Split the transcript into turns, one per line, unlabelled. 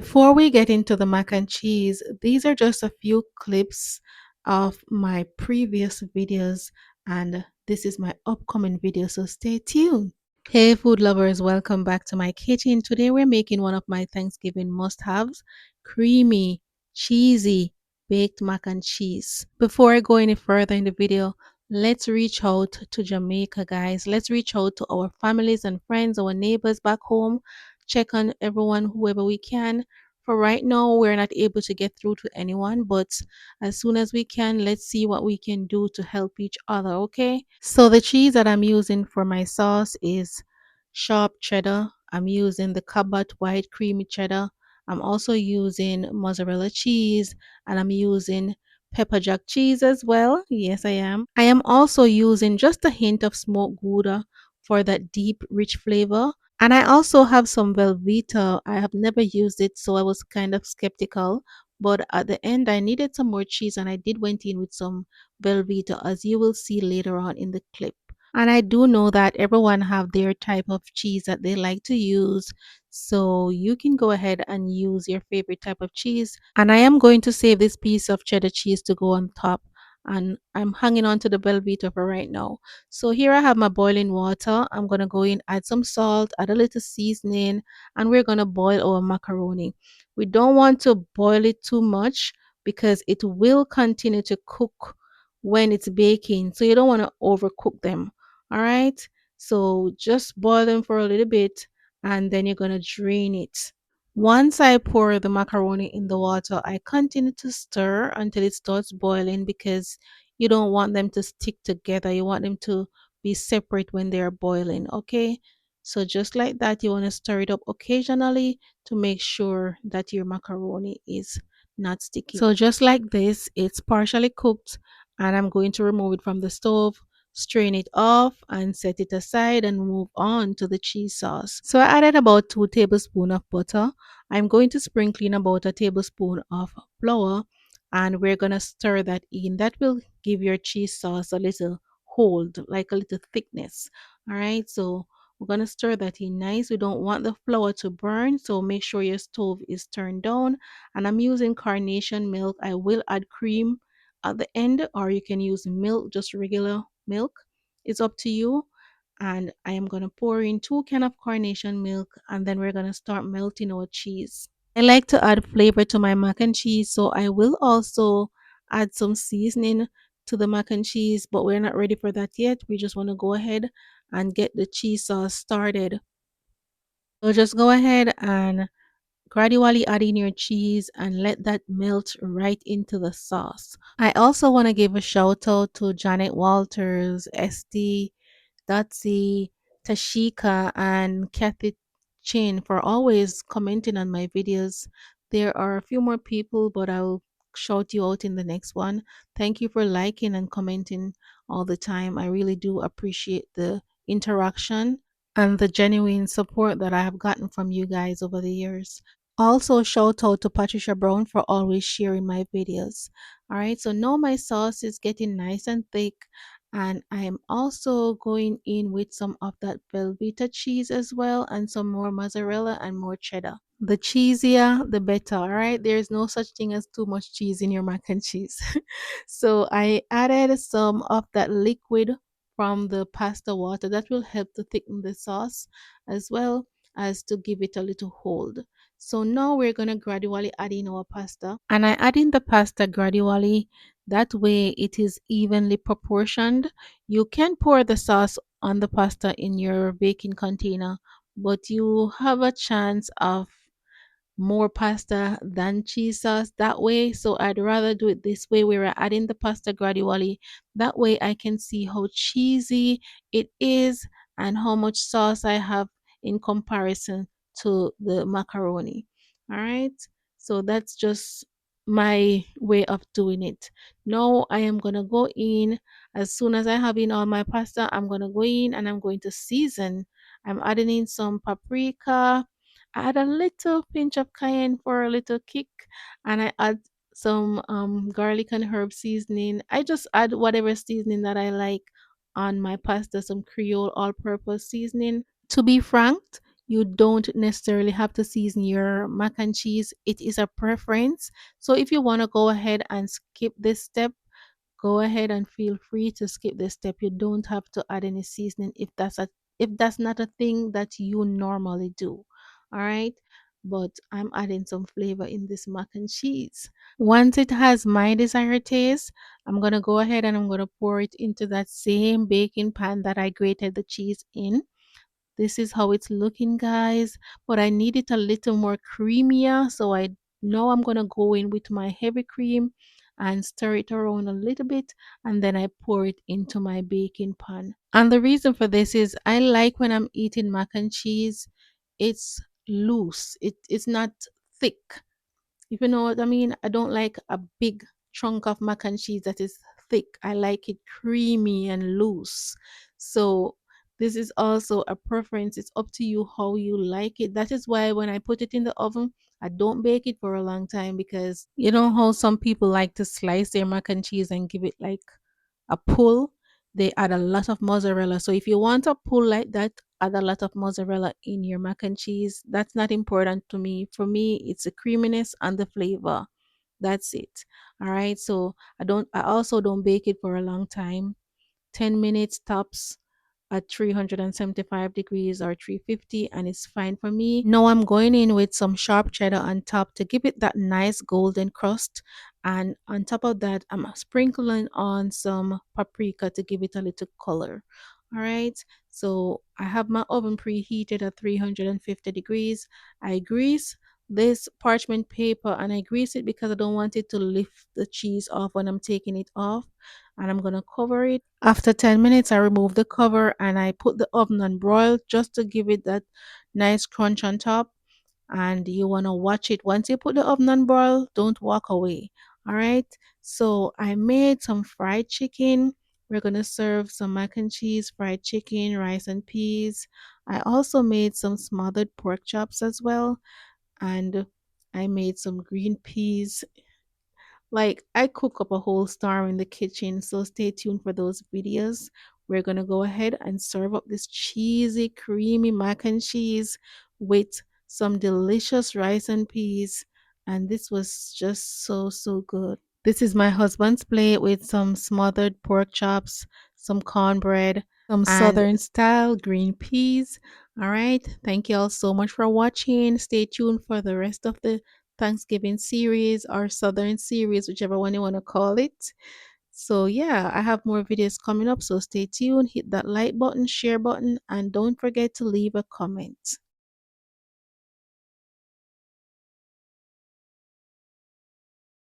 Before we get into the mac and cheese, these are just a few clips of my previous videos, and this is my upcoming video, so stay tuned. Hey, food lovers, welcome back to my kitchen. Today, we're making one of my Thanksgiving must haves, creamy, cheesy, baked mac and cheese. Before I go any further in the video, let's reach out to Jamaica, guys. Let's reach out to our families and friends, our neighbors back home, check on everyone, whoever we can. For right now, we're not able to get through to anyone, but as soon as we can, let's see what we can do to help each other, okay? So the cheese that I'm using for my sauce is sharp cheddar. I'm using the Cabot white creamy cheddar. I'm also using mozzarella cheese, and I'm using pepper jack cheese as well. Yes, I am. I am also using just a hint of smoked gouda for that deep, rich flavor. And I also have some velveeta. I have never used it, so I was kind of skeptical. But at the end, I needed some more cheese, and I did went in with some velveeta, as you will see later on in the clip. And I do know that everyone have their type of cheese that they like to use. So you can go ahead and use your favorite type of cheese. And I am going to save this piece of cheddar cheese to go on top. And I'm hanging on to the Velveeta for right now. So here I have my boiling water. I'm going to go in, add some salt, add a little seasoning, and we're going to boil our macaroni. We don't want to boil it too much because it will continue to cook when it's baking. So you don't want to overcook them. All right. So just boil them for a little bit and then you're going to drain it. Once I pour the macaroni in the water, I continue to stir until it starts boiling because you don't want them to stick together. You want them to be separate when they're boiling. Okay. So just like that, you want to stir it up occasionally to make sure that your macaroni is not sticky. So just like this, it's partially cooked and I'm going to remove it from the stove, strain it off and set it aside and move on to the cheese sauce. So I added about 2 tablespoons of butter. I'm going to sprinkle in about a tablespoon of flour and we're going to stir that in. That will give your cheese sauce a little hold, like a little thickness. All right, so we're going to stir that in nice. We don't want the flour to burn, so make sure your stove is turned down. And I'm using carnation milk. I will add cream at the end, or you can use milk, just regular milk. It's up to you. And I am going to pour in 2 cans of carnation milk and then we're going to start melting our cheese. I like to add flavor to my mac and cheese, so I will also add some seasoning to the mac and cheese, but we're not ready for that yet. We just want to go ahead and get the cheese sauce started. So just go ahead and gradually add in your cheese and let that melt right into the sauce. I also want to give a shout out to Janet Walters, SD, Dotsie, Tashika, and Kathy Chin for always commenting on my videos. There are a few more people, but I'll shout you out in the next one. Thank you for liking and commenting all the time. I really do appreciate the interaction and the genuine support that I have gotten from you guys over the years. Also, shout out to Patricia Brown for always sharing my videos. All right, so now my sauce is getting nice and thick, and I'm also going in with some of that Velveeta cheese as well, and some more mozzarella and more cheddar. The cheesier, the better. All right, there's no such thing as too much cheese in your mac and cheese. So I added some of that liquid from the pasta water that will help to thicken the sauce as well as to give it a little hold. So now we're going to gradually add in our pasta. And I add in the pasta gradually. That way it is evenly proportioned. You can pour the sauce on the pasta in your baking container, but you have a chance of more pasta than cheese sauce that way. So I'd rather do it this way where I add in the pasta gradually. That way I can see how cheesy it is and how much sauce I have in comparison to the macaroni. All right. So that's just my way of doing it. Now I am going to go in as soon as I have in all my pasta. I'm going to go in and I'm going to season. I'm adding in some paprika, add a little pinch of cayenne for a little kick, and I add some garlic and herb seasoning. I just add whatever seasoning that I like on my pasta, some Creole all purpose seasoning. To be frank, You don't necessarily have to season your mac and cheese. It is a preference. So if you want to go ahead and skip this step, go ahead and feel free to skip this step. You don't have to add any seasoning if that's not a thing that you normally do. All right. But I'm adding some flavor in this mac and cheese. Once it has my desired taste, I'm gonna go ahead and I'm gonna pour it into that same baking pan that I grated the cheese in. This is how it's looking, guys, but I need it a little more creamier, so I know I'm gonna go in with my heavy cream and stir it around a little bit, and then I pour it into my baking pan. And the reason for this is I like when I'm eating mac and cheese, it's loose. It's not thick. If you know what I mean, I don't like a big chunk of mac and cheese that is thick. I like it creamy and loose. So this is also a preference. It's up to you how you like it. That is why when I put it in the oven, I don't bake it for a long time, because you know how some people like to slice their mac and cheese and give it like a pull. They add a lot of mozzarella. So if you want a pull like that, add a lot of mozzarella in your mac and cheese. That's not important to me. For me, it's the creaminess and the flavor. That's it. All right. So I also don't bake it for a long time. 10 minutes tops at 375 degrees or 350, and it's fine for me. Now I'm going in with some sharp cheddar on top to give it that nice golden crust, and on top of that I'm sprinkling on some paprika to give it a little color. All right, so I have my oven preheated at 350 degrees. I grease this parchment paper, and I grease it because I don't want it to lift the cheese off when I'm taking it off, and I'm gonna cover it. After 10 minutes, I remove the cover and I put the oven on broil just to give it that nice crunch on top. And you wanna watch it. Once you put the oven on broil, don't walk away. All right. So I made some fried chicken. We're gonna serve some mac and cheese, fried chicken, rice and peas. I also made some smothered pork chops as well, and I made some green peas. Like, I cook up a whole star in the kitchen, so stay tuned for those videos. We're gonna go ahead and serve up this cheesy, creamy mac and cheese with some delicious rice and peas. And this was just so, so good. This is my husband's plate with some smothered pork chops, some cornbread, some
And
southern style green peas. All right. Thank you all so much for watching. Stay tuned for the rest of the Thanksgiving series or Southern series, whichever one you want to call it. So, yeah, I have more videos coming up. So, stay tuned, hit that like button, share button, and don't forget to leave a comment.